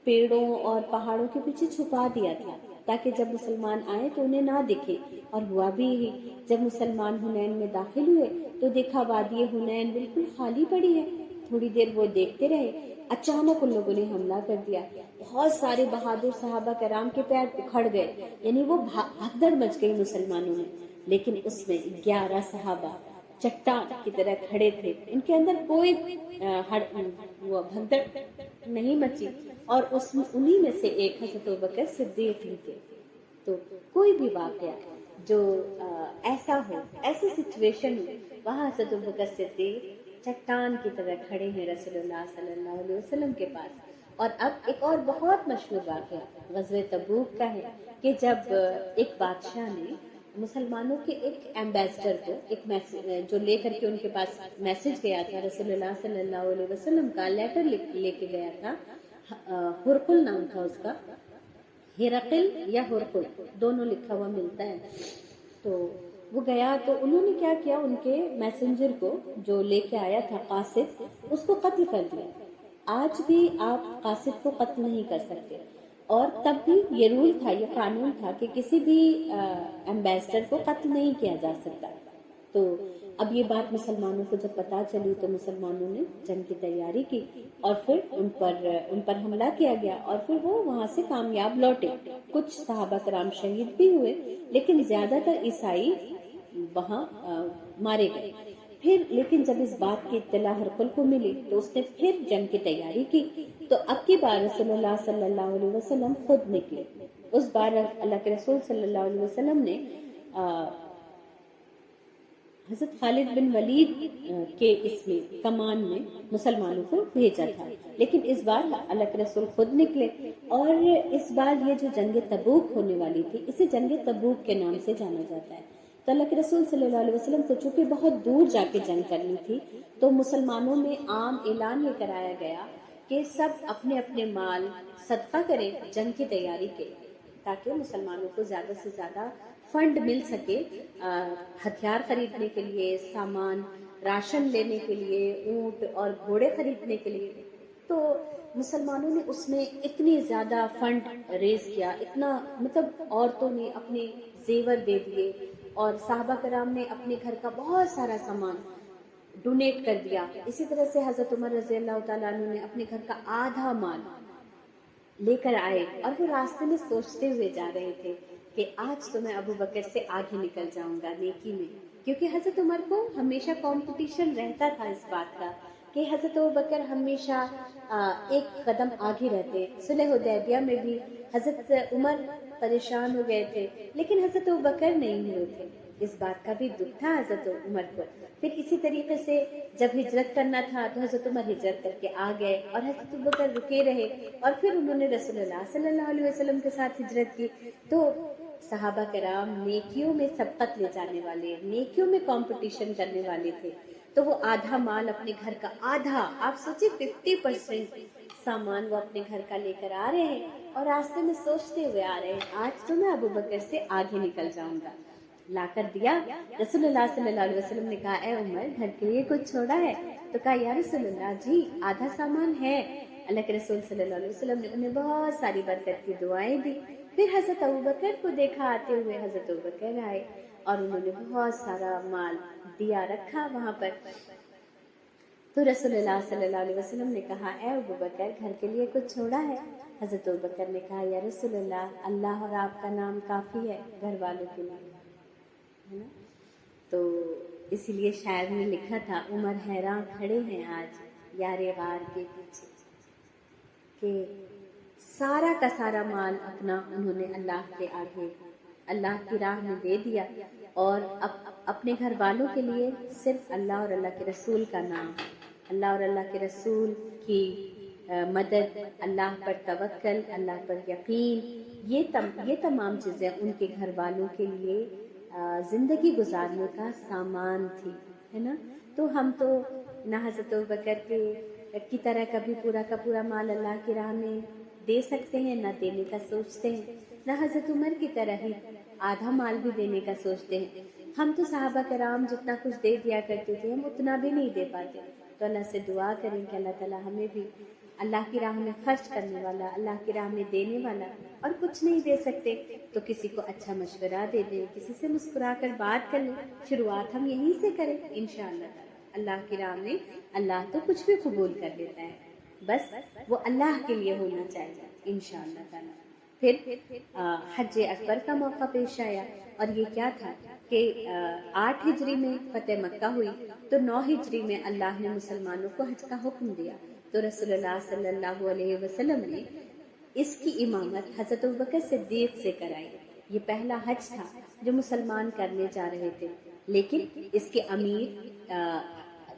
پیڑوں اور پہاڑوں کے پیچھے چھپا دیا تھا تاکہ جب مسلمان آئے تو انہیں نہ دکھے. اور ہوا بھی یہی، جب مسلمان حنین میں داخل ہوئے تو دیکھا وادی حنین بالکل خالی پڑی ہے. تھوڑی دیر وہ دیکھتے رہے، اچانک ان لوگوں نے حملہ کر دیا. بہت سارے بہادر صحابہ کرام کے پیر اکھڑ گئے، یعنی وہ بھگدڑ مچ گئی مسلمانوں میں. لیکن اس میں 11 صحابہ چٹان کی طرح کھڑے تھے، ان کے اندر کوئی بھگدڑ نہیں مچی، اور انہی میں سے ایک حضرت ابوبکر صدیق تھے. تو کوئی بھی واقعہ جو ایسا ہو، ایسی سچویشن ہو، وہاں حضرت ابوبکر صدیق چٹان کی طرح کھڑے ہیں رسول اللہ صلی اللہ علیہ وسلم کے پاس. اور اب ایک اور بہت مشہور واقعہ غزوہ تبوک کا ہے کہ جب ایک بادشاہ نے مسلمانوں کے ایک ایمبیسڈر کو ایک میسج جو لے کر کے ان کے پاس میسج گیا تھا، رسول اللہ صلی اللہ علیہ وسلم کا لیٹر لے کے گیا تھا، ہرقل نام تھا اس کا، ہرقل یا ہرقل دونوں لکھا ہوا ملتا ہے. تو وہ گیا تو انہوں نے کیا کیا، ان کے میسنجر کو جو لے کے آیا تھا قاصد، اس کو قتل کر دیا. آج بھی آپ قاصد کو قتل نہیں کر سکتے، اور تب بھی یہ رول تھا، یہ قانون تھا کہ کسی بھی ایمبیسڈر کو قتل نہیں کیا جا سکتا. تو اب یہ بات مسلمانوں کو جب پتہ چلی تو مسلمانوں نے جنگ کی تیاری کی اور پھر ان پر حملہ کیا گیا، اور پھر وہ وہاں سے کامیاب لوٹے. کچھ صحابہ کرام شہید بھی ہوئے، لیکن زیادہ تر عیسائی وہاں مارے گئے. پھر لیکن جب اس بات کی اطلاع ہرقل کو ملی تو اس نے پھر جنگ کی تیاری کی. تو اب کی بار رسول اللہ صلی اللہ علیہ وسلم خود نکلے. اس بار اللہ کے رسول صلی اللہ علیہ وسلم نے حضرت خالد بن ولید کے اس میں کمان میں مسلمانوں کو بھیجا تھا، لیکن اس بار اللہ کے رسول خود نکلے. اور اس بار یہ جو جنگ تبوک ہونے والی تھی، اسے جنگ تبوک کے نام سے جانا جاتا ہے. تو اللہ کے رسول صلی اللہ علیہ وسلم کو چونکہ بہت دور جا کے جنگ کرنی تھی، تو مسلمانوں میں عام اعلان یہ کرایا گیا کہ سب اپنے اپنے مال صدقہ کریں جنگ کی تیاری کے، تاکہ مسلمانوں کو زیادہ سے زیادہ فنڈ مل سکے ہتھیار خریدنے کے لیے، سامان راشن لینے کے لیے، اونٹ اور گھوڑے خریدنے کے لیے. تو مسلمانوں نے اس میں اتنی زیادہ فنڈ ریز کیا، اتنا مطلب عورتوں نے اپنے زیور دے دیے، اور صحابہ کرام نے اپنے گھر کا بہت سارا سامان ڈونیٹ کر دیا. اسی طرح سے حضرت عمر رضی اللہ تعالیٰ عنہ نے اپنے گھر کا آدھا مال لے کر آئے، اور وہ راستے میں سوچتے ہوئے جا رہے تھے کہ آج تو میں ابو بکر سے آگے نکل جاؤں گا نیکی میں. کیونکہ حضرت عمر کو ہمیشہ کمپٹیشن رہتا تھا اس بات کا کہ حضرت ابو بکر ہمیشہ ایک قدم آگے رہتے. صلح حدیبیہ میں بھی حضرت عمر پریشان ہو گئے تھے، لیکن حضرت ابو بکر نہیں ہوئے تھے. اس بات کا بھی دکھ تھا حضرت عمر کو. پھر اسی طریقے سے جب ہجرت کرنا تھا تو حضرت عمر ہجرت کر کے آ گئے، اور حضرت ابو بکر رکے رہے، اور پھر انہوں نے رسول اللہ صلی اللہ علیہ وسلم کے ساتھ ہجرت کی. تو صحابہ کرام نیکیوں میں سبقت لے جانے والے، نیکیوں میں کمپٹیشن کرنے والے تھے. تو وہ آدھا مال اپنے گھر کا، آدھا، آپ سوچیں 50% سامان وہ اپنے گھر کا لے کر آ رہے ہیں، اور راستے میں سوچتے ہوئے آ رہے ہیں آج تو میں ابو بکر سے آگے نکل جاؤں گا. لا کر دیا. رسول اللہ صلی اللہ علیہ وسلم نے کہا اے عمر گھر کے لیے کچھ چھوڑا ہے؟ تو کہا یا رسول اللہ جی آدھا سامان ہے. اللہ کے رسول صلی اللہ علیہ وسلم نے انہیں بہت ساری برکت کی دعائیں دی. پھر حضرت ابوبکر کو دیکھا آتے ہوئے. حضرت ابوبکر آئے اور انہوں نے بہت سارا مال دیا رکھا وہاں پر. تو رسول اللہ صلی اللہ علیہ وسلم نے کہا اے ابوبکر گھر کے لیے کچھ چھوڑا ہے؟ حضرت ابوبکر نے کہا یا رسول اللہ اللہ اور آپ کا نام کافی ہے گھر والوں کے لیے، ہے نا. تو اسی لیے شاعر نے لکھا تھا عمر حیراں کھڑے ہیں آج یار غار کے پیچھے، کہ سارا کا سارا مال اپنا انہوں نے اللہ کے آگے اللہ کی راہ میں دے دیا، اور اپنے گھر والوں کے لیے صرف اللہ اور اللہ کے رسول کا نام، اللہ اور اللہ کے رسول کی مدد، اللہ پر توکل، اللہ پر یقین، یہ تمام چیزیں ان کے گھر والوں کے لیے زندگی گزارنے کا سامان تھی، ہے نا. تو ہم تو نہ حضرت ابوبکر کی طرح کبھی پورا کا پورا مال اللہ کی راہ میں دے سکتے ہیں، نہ دینے کا سوچتے ہیں، نہ حضرت عمر کی طرح ہی آدھا مال بھی دینے کا سوچتے ہیں. ہم تو صحابہ کرام جتنا کچھ دے دیا کرتے تھے ہم اتنا بھی نہیں دے پاتے. تو اللہ سے دعا کریں کہ اللہ تعالیٰ ہمیں بھی اللہ کی راہ میں خرچ کرنے والا، اللہ کی راہ میں دینے والا، اور کچھ نہیں دے سکتے تو کسی کو اچھا مشورہ دے دیں، کسی سے مسکرا کر بات کر لیں. شروعات ہم یہیں سے کریں انشاءاللہ. اللہ کی راہ میں اللہ تو کچھ بھی قبول کر لیتا ہے، بس وہ اللہ کے لیے ہونا چاہیے انشاءاللہ تعالیٰ. پھر حج اکبر کا موقع پیش آیا، اور یہ کیا تھا کہ 8 ہجری میں فتح مکہ ہوئی، تو 9 ہجری میں اللہ نے مسلمانوں کو حج کا حکم دیا. تو رسول اللہ صلی اللہ علیہ وسلم نے اس کی امامت حضرت ابوبکر صدیق سے کرائی. یہ پہلا حج تھا جو مسلمان کرنے جا رہے تھے، لیکن اس کے امیر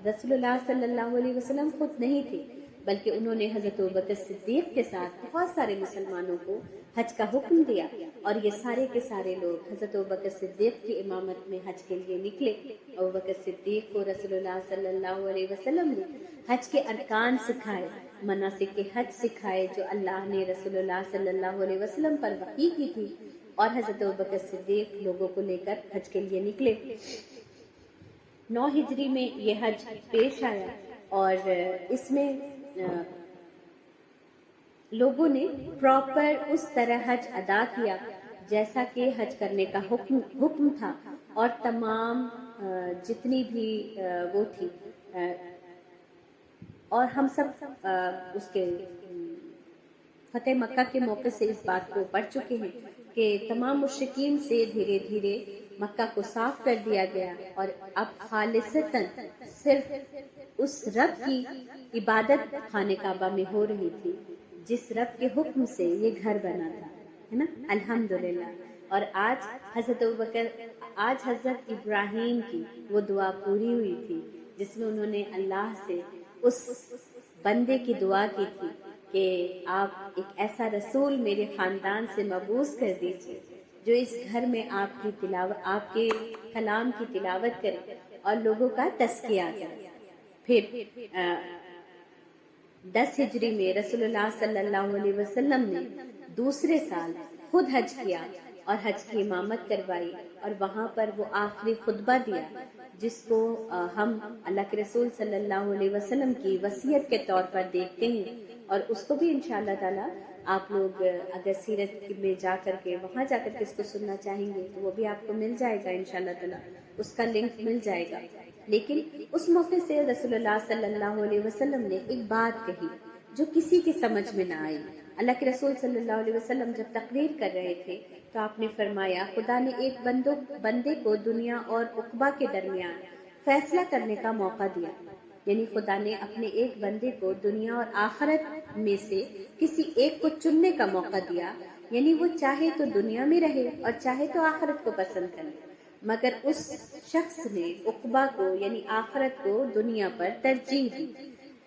رسول اللہ صلی اللہ علیہ وسلم خود نہیں تھے، بلکہ انہوں نے حضرت ابوبکر صدیق کے ساتھ بہت سارے مسلمانوں کو حج کا حکم دیا، اور یہ سارے کے سارے لوگ حضرت ابوبکر صدیق کی امامت میں حج کے لیے نکلے۔ ابوبکر صدیق کو رسول اللہ صلی اللہ علیہ وسلم نے حج کے ارکان سکھائے، مناسک کے حج سکھائے جو اللہ نے رسول اللہ صلی اللہ علیہ وسلم پر وحی کی تھی، اور حضرت ابوبکر صدیق لوگوں کو لے کر حج کے لیے نکلے۔ 9 ہجری میں یہ حج پیش آیا، اور اس میں لوگوں نے پراپر اس طرح حج ادا کیا جیسا کہ حج کرنے کا حکم تھا، اور تمام جتنی بھی وہ تھی، اور ہم سب اس کے فتح مکہ کے موقع سے اس بات کو پڑھ چکے ہیں کہ تمام مشرکین سے دھیرے دھیرے مکہ کو صاف کر دیا گیا، اور اب خالصتاً صرف اس رب کی عبادت خانہ کعبہ میں ہو رہی تھی جس رب کے حکم سے یہ گھر بنا تھا، ہے نا، الحمدللہ۔ اور آج حضرت ابراہیم کی وہ دعا پوری ہوئی تھی جس میں انہوں نے اللہ سے اس بندے کی دعا کی تھی کہ آپ ایک ایسا رسول میرے خاندان سے مبعوث کر دیجیے جو اس گھر میں آپ کے کلام کی تلاوت کرے اور لوگوں کا تزکیہ کرے۔ پھر 10 ہجری میں رسول اللہ صلی اللہ علیہ وسلم نے دوسرے سال خود حج کیا اور حج کی امامت کروائی، اور وہاں پر وہ آخری خطبہ دیا جس کو ہم اللہ کے رسول صلی اللہ علیہ وسلم کی وصیت کے طور پر دیکھتے ہیں، اور اس کو بھی انشاءاللہ تعالی آپ لوگ اگر سیرت میں جا کر کے وہاں جا کر کے اس کو سننا چاہیں گے تو وہ بھی آپ کو مل جائے گا انشاءاللہ تعالی، اس کا لنک مل جائے گا۔ لیکن اس موقع سے رسول اللہ صلی اللہ علیہ وسلم نے ایک بات کہی جو کسی کی سمجھ میں نہ آئی۔ اللہ کے رسول صلی اللہ علیہ وسلم جب تقریر کر رہے تھے تو آپ نے فرمایا، خدا نے ایک بندے کو دنیا اور عقبہ کے درمیان فیصلہ کرنے کا موقع دیا، یعنی خدا نے اپنے ایک بندے کو دنیا اور آخرت میں سے کسی ایک کو چننے کا موقع دیا، یعنی وہ چاہے تو دنیا میں رہے اور چاہے تو آخرت کو پسند کرے، مگر اس شخص نے عقبہ کو یعنی آخرت کو دنیا پر ترجیح دی۔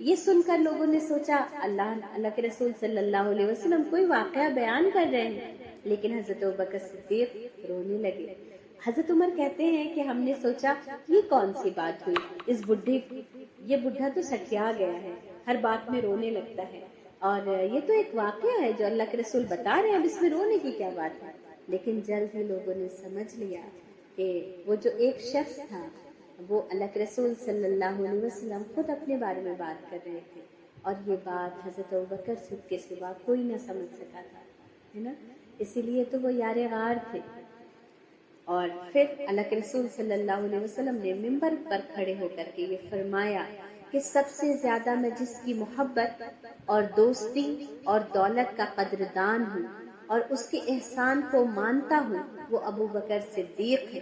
یہ سن کر لوگوں نے سوچا اللہ کے رسول صلی اللہ علیہ وسلم کوئی واقعہ بیان کر رہے ہیں، لیکن حضرت ابوبکر صدیق رونے لگے۔ حضرت عمر کہتے ہیں کہ ہم نے سوچا یہ کون سی بات ہوئی، یہ بڈھا تو سٹیا گیا ہے، ہر بات میں رونے لگتا ہے، اور یہ تو ایک واقعہ ہے جو اللہ کے رسول بتا رہے ہیں، اب اس میں رونے کی کیا بات ہے۔ لیکن جلد ہی لوگوں نے سمجھ لیا کہ وہ جو ایک شخص تھا وہ اللہ کے رسول صلی اللہ علیہ وسلم خود اپنے بارے میں بات کر رہے تھے، اور یہ بات حضرت ابوبکر صدیق کے سوا کوئی نہ سمجھ سکا تھا، ہے نا، اسی لیے تو وہ یار غار تھے۔ اور پھر اللہ کے رسول صلی اللہ علیہ وسلم نے منبر پر کھڑے ہو کر کے یہ فرمایا کہ سب سے زیادہ میں جس کی محبت اور دوستی اور دولت کا قدردان ہوں اور اس کے احسان کو مانتا ہوں وہ ابوبکر صدیق ہے۔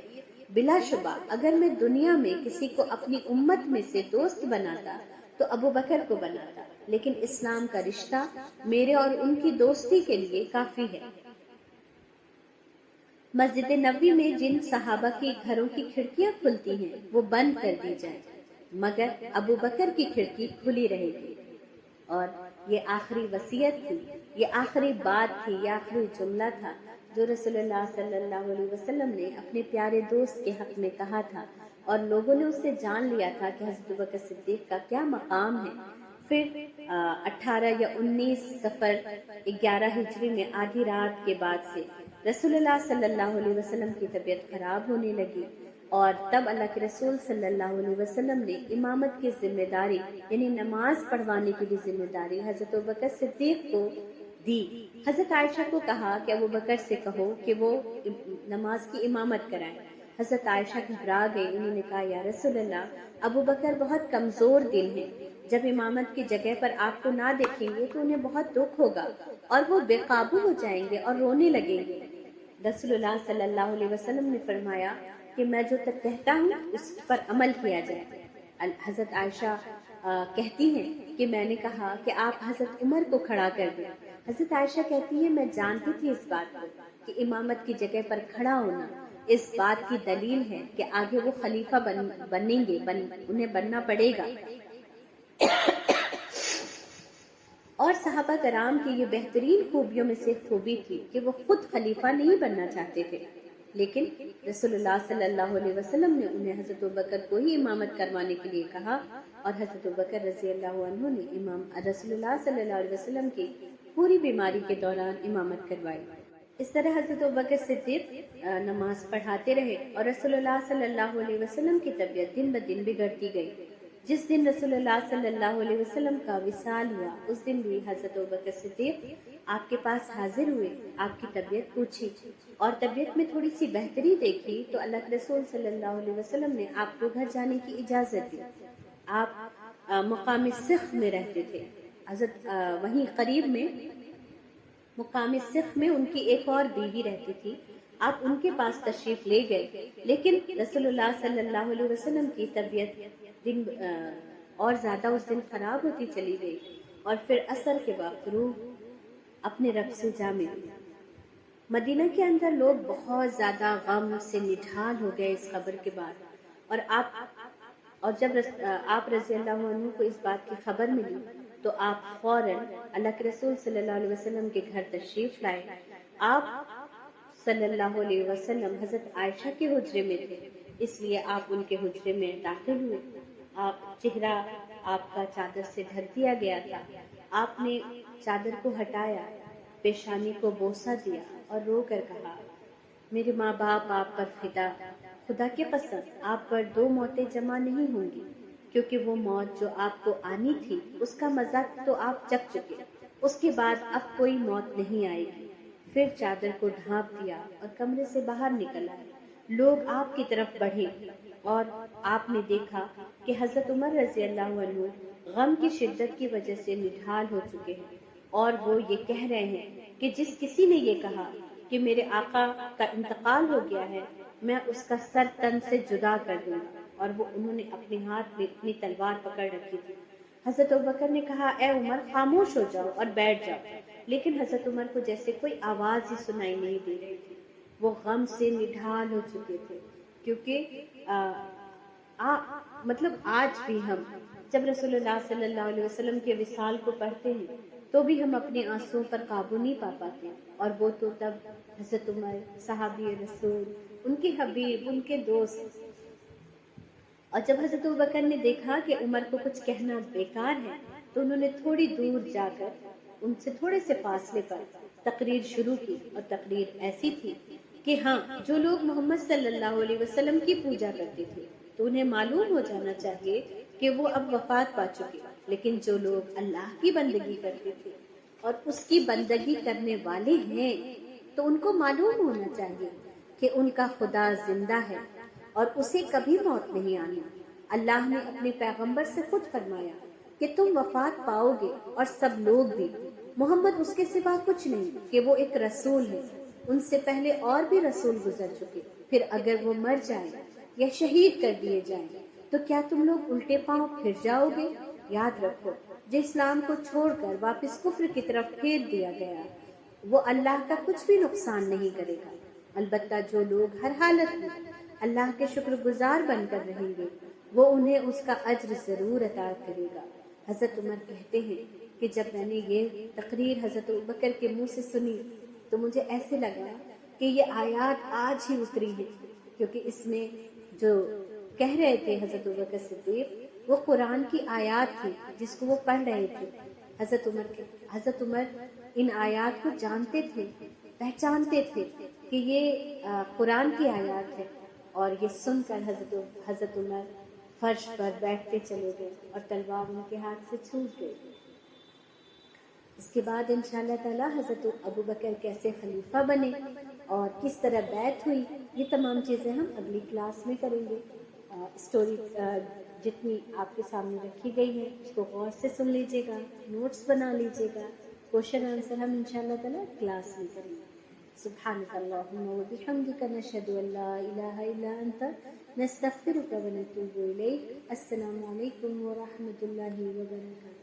بلا شبہ اگر میں دنیا میں کسی کو اپنی امت میں سے دوست بناتا تو ابوبکر کو بناتا، لیکن اسلام کا رشتہ میرے اور ان کی دوستی کے لیے کافی ہے۔ مسجد نبوی میں جن صحابہ کے گھروں کی کھڑکیاں کھلتی ہیں وہ بند کر دی جائیں، مگر ابوبکر کی کھڑکی کھلی رہے گی۔ اور یہ آخری وصیت تھی، یہ آخری بات تھی، یہ آخری جملہ تھا جو رسول اللہ صلی اللہ علیہ وسلم نے اپنے پیارے دوست کے حق میں کہا تھا، اور لوگوں نے اس سے جان لیا تھا کہ حضرت ابوبکر صدیق کا کیا مقام ہے۔ پھر 18 یا 19 صفر 11 ہجری میں آدھی رات کے بعد سے رسول اللہ صلی اللہ علیہ وسلم کی طبیعت خراب ہونے لگی، اور تب اللہ کے رسول صلی اللہ علیہ وسلم نے امامت کی ذمہ داری یعنی نماز پڑھوانے کی بھی ذمہ داری حضرت ابوبکر صدیق کو دی۔ حضرت عائشہ کو کہا کہ ابوبکر سے کہو کہ وہ نماز کی امامت کرائیں۔ حضرت عائشہ گھبرا گئی، انہوں نے کہا یا رسول اللہ ابوبکر بہت کمزور دل ہیں، جب امامت کی جگہ پر آپ کو نہ دیکھیں گے تو انہیں بہت دکھ ہوگا اور وہ بے قابو ہو جائیں گے اور رونے لگیں گے۔ رسول اللہ صلی اللہ علیہ وسلم نے فرمایا کہ میں جو تک کہتا ہوں اس پر عمل کیا جائے۔ حضرت عائشہ کہتی ہیں کہ میں نے کہا کہ آپ حضرت عمر کو کھڑا کر دیں۔ حضرت عائشہ کہتی ہے میں جانتی تھی اس بات کو کہ امامت کی جگہ پر کھڑا ہونا اس بات کی دلیل ہے کہ آگے وہ خلیفہ بنیں گے، انہیں بننا پڑے گا۔ اور صحابہ کرام کی یہ بہترین خوبیوں میں سے خوبی تھی کہ وہ خود خلیفہ نہیں بننا چاہتے تھے، لیکن رسول اللہ صلی اللہ علیہ وسلم نے انہیں حضرت ابوبکر کو ہی امامت کروانے کے لیے کہا، اور حضرت ابوبکر رضی اللہ عنہ نے امام رسول اللہ صلی اللہ علیہ وسلم کی پوری بیماری کے دوران امامت کروائی۔ اس طرح حضرت ابوبکر صدیق نماز پڑھاتے رہے اور رسول اللہ صلی اللہ علیہ وسلم کی طبیعت دن بدن بگڑتی گئی۔ جس دن رسول اللہ صلی اللہ علیہ وسلم کا وصال ہوا، اس دن بھی حضرت ابوبکر صدیق آپ کے پاس حاضر ہوئے، آپ کی طبیعت پوچھی اور طبیعت میں تھوڑی سی بہتری دیکھی تو اللہ کے رسول صلی اللہ علیہ وسلم نے آپ کو گھر جانے کی اجازت دی۔ آپ مقام سخ میں رہتے تھے، حضرت وہیں قریب میں مقام سخ میں ان کی ایک اور بیوی رہتی تھی، آپ ان کے پاس تشریف لے گئے، لیکن رسول اللہ صلی اللہ علیہ وسلم کی طبیعت دن اور زیادہ اس دن خراب ہوتی چلی گئی، اور پھر عصر کے وقت روح اپنے رب سے جا ملی۔ مدینہ کے اندر لوگ بہت زیادہ غم سے نڈھال ہو گئے اس خبر کے بعد، اور جب آپ رضی اللہ عنہ کو اس بات کی خبر ملی تو آپ فوراً اللہ کے رسول صلی اللہ علیہ وسلم کے گھر تشریف لائے۔ آپ صلی اللہ علیہ وسلم حضرت عائشہ کے حجرے میں تھے، اس لیے آپ ان کے حجرے میں داخل ہوئے۔ چہرہ آپ کا چادر سے ڈھک دیا گیا تھا، آپ نے چادر کو ہٹایا، پیشانی کو بوسہ دیا اور رو کر کہا، میرے ماں باپ آپ پر فدا، خدا کے قسم آپ پر 2 موتیں جمع نہیں ہوں گی، کیونکہ وہ موت جو آپ کو آنی تھی اس کا مزہ تو آپ چکھ چکے، اس کے بعد اب کوئی موت نہیں آئے گی۔ پھر چادر کو ڈھانپ دیا اور کمرے سے باہر نکل آئے۔ لوگ آپ کی طرف بڑھے اور آپ نے دیکھا کہ حضرت عمر رضی اللہ عنہ غم کی شدت کی وجہ سے نڈھال ہو چکے ہیں، اور وہ یہ کہہ رہے ہیں کہ جس کسی نے یہ کہا کہ میرے آقا کا انتقال ہو گیا ہے، میں اس کا سر تن سے جدا کر دوں گا، اور وہ انہوں نے اپنے ہاتھ میں اپنی تلوار پکڑ رکھی تھی۔ حضرت ابوبکر نے کہا، اے عمر خاموش ہو جاؤ اور بیٹھ جاؤ، لیکن حضرت عمر کو جیسے کوئی آواز ہی سنائی نہیں دے رہی تھی، وہ غم سے نڈھال ہو چکے تھے، کیونکہ مطلب آج بھی ہم جب رسول اللہ صلی اللہ علیہ وسلم کے وصال کو پڑھتے ہیں تو بھی ہم اپنے آنسوؤں پر قابو نہیں پا پاتے، اور وہ تو تب حضرت عمر صحابی رسول، ان کے حبیب، ان کے دوست۔ اور جب حضرت ابوبکر نے دیکھا کہ عمر کو کچھ کہنا بیکار ہے تو انہوں نے تھوڑی دور جا کر ان سے تھوڑے سے فاصلے پر تقریر شروع کی، اور تقریر ایسی تھی کہ ہاں، جو لوگ محمد صلی اللہ علیہ وسلم کی پوجا کرتے تھے تو انہیں معلوم ہو جانا چاہیے کہ وہ اب وفات پا چکے، لیکن جو لوگ اللہ کی بندگی کرتے تھے اور اس کی بندگی کرنے والے ہیں تو ان کو معلوم ہونا چاہیے کہ ان کا خدا زندہ ہے اور اسے کبھی موت نہیں آنی۔ اللہ نے اپنے پیغمبر سے خود فرمایا کہ تم وفات پاؤ گے، اور سب لوگ بھی۔ محمد اس کے سوا کچھ نہیں کہ وہ ایک رسول ہے، ان سے پہلے اور بھی رسول گزر چکے، پھر اگر وہ مر جائیں یا شہید کر دیے جائیں تو کیا تم لوگ الٹے پاؤں پھر جاؤ گے؟ یاد رکھو، جو اسلام کو چھوڑ کر واپس کفر کی طرف پھیر دیا گیا وہ اللہ کا کچھ بھی نقصان نہیں کرے گا، البتہ جو لوگ ہر حالت میں اللہ کے شکر گزار بن کر رہیں گے وہ انہیں اس کا اجر ضرور عطا کرے گا۔ حضرت عمر کہتے ہیں کہ جب میں نے یہ تقریر حضرت ابوبکر کے منہ سے سنی تو مجھے ایسے لگا کہ یہ آیات آج ہی اتری ہے، کیونکہ اس میں جو کہہ رہے تھے حضرت ابوبکر صدیق وہ قرآن کی آیات تھی جس کو وہ پڑھ رہے تھے۔ حضرت عمر ان آیات کو جانتے تھے، پہچانتے تھے کہ یہ قرآن کی آیات ہے، اور یہ سن کر حضرت عمر فرش پر بیٹھتے چلے گئے اور تلوار ان کے ہاتھ سے چھوٹ گئی۔ اس کے بعد انشاءاللہ تعالی حضرت ابوبکر کیسے خلیفہ بنے اور کس طرح بیعت ہوئی، یہ تمام چیزیں ہم اگلی کلاس میں کریں گے۔ اسٹوری جتنی آپ کے سامنے رکھی گئی ہے اس کو غور سے سن لیجیے گا، نوٹس بنا لیجیے گا، کوشچن آنسر ہم انشاءاللہ تعالی کلاس میں کریں گے۔ سبحانک اللہم و بحمدک، نشہد ان لا الہ الا انت، نستغفرک و نتوب الیک۔ السلام علیکم و رحمۃ اللہ وبرکاتہ۔